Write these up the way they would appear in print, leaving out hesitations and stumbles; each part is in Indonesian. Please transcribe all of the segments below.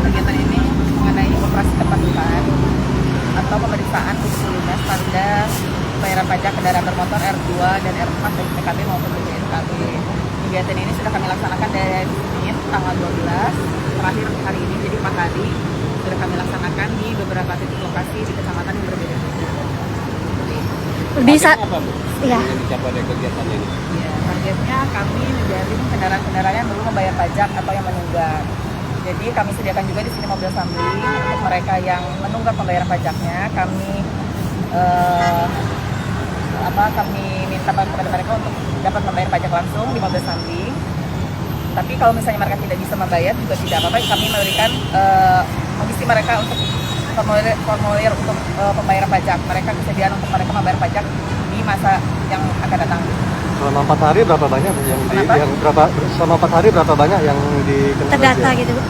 Kegiatan ini mengenai operasi kepatuhan atau pemeriksaan uji lunas tanda pembayaran pajak kendaraan bermotor R2 dan R4 dari PKB maupun BPKB. Kegiatan ini sudah kami laksanakan dari Senin tanggal 12, terakhir hari ini, jadi 4 hari sudah kami laksanakan di beberapa titik lokasi di kecamatan yang berbeda. Bisa apa, Bu? ya. Yang dicapai dari kegiatan ini? Ya, targetnya kami menjaring kendaraan-kendaraan yang belum membayar pajak atau yang menunggak. Jadi kami sediakan juga di sini mobil sampling untuk mereka yang menunggak pembayaran pajaknya. Kami kami minta kepada mereka untuk dapat membayar pajak langsung di mobil sampling. Tapi kalau misalnya mereka tidak bisa membayar juga tidak apa-apa. Kami memberikan mengisi mereka untuk formulir untuk pembayaran pajak. Mereka disediakan untuk mereka membayar pajak di masa yang akan datang. Selama 4 hari berapa banyak selama 4 hari berapa banyak yang Terdata gitu, Bu?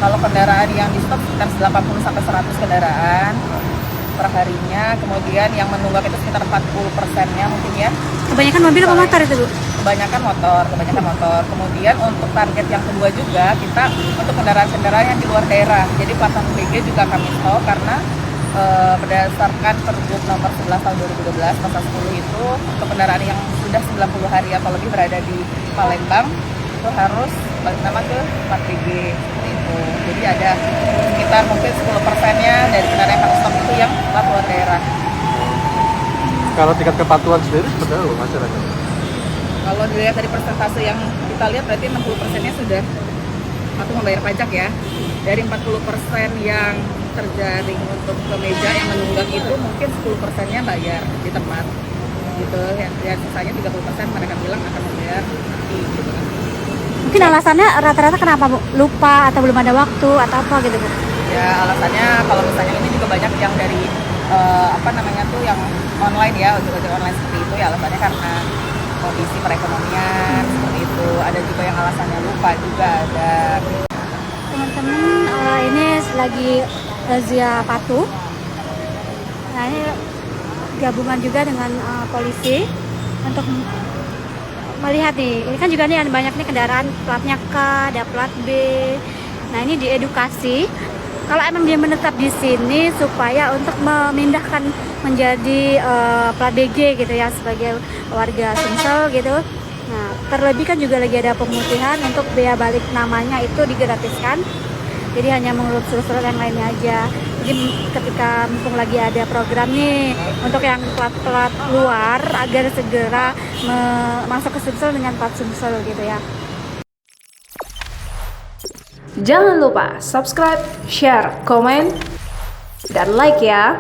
Kalau kendaraan yang di stop sekitar 80 sampai 100 kendaraan per harinya. Kemudian yang menunggak itu sekitar 40%-nya mungkin ya. Kebanyakan mobil apa motor itu, Bu? Kebanyakan motor. Kemudian untuk target yang kedua juga kita untuk kendaraan-kendaraan yang di luar daerah. Jadi pelaksanaan BG juga kami stop karena berdasarkan Pergub nomor 11 tahun 2012 pasal 10 itu untuk kendaraan yang sudah 90 hari atau lebih berada di Palembang itu harus balik nama ke tempat BG seperti itu. Jadi ada sekitar mungkin 10%-nya dari kendaraan yang kami stop itu yang luar daerah. Kalau tingkat kepatuhan sendiri seperti apa masyarakat? Kalau dilihat dari persentase yang kita lihat berarti 60%-nya sudah atau membayar pajak ya. Dari 40% yang terjaring untuk kemeja yang menunggak itu mungkin 10%-nya bayar di tempat gitu. Yang sisanya 30% mereka bilang akan membayar nanti gitu kan. Mungkin alasannya rata-rata kenapa, Bu? Lupa atau belum ada waktu atau apa gitu, Bu? Ya alasannya kalau misalnya ini juga banyak yang dari yang online ya, ojek-ojek online seperti itu ya, alasannya karena kondisi perekonomian seperti itu. Ada juga yang alasannya lupa juga ada. Teman-teman, ini lagi razia patuh. Nah, ini gabungan juga dengan polisi untuk melihat nih. Ini kan juga nih ada banyak nih kendaraan platnya K, ada plat B. Nah, ini diedukasi kalau emang dia menetap di sini supaya untuk memindahkan menjadi plat BG gitu ya sebagai warga Sumsel gitu. Nah, terlebih kan juga lagi ada pemutihan untuk bea balik namanya itu digratiskan. Jadi hanya mengurus surat-surat yang lainnya aja. Jadi ketika mumpung lagi ada program nih untuk yang plat-plat luar agar segera masuk ke Sumsel dengan plat Sumsel gitu ya. Jangan lupa subscribe, share, komen, dan like ya.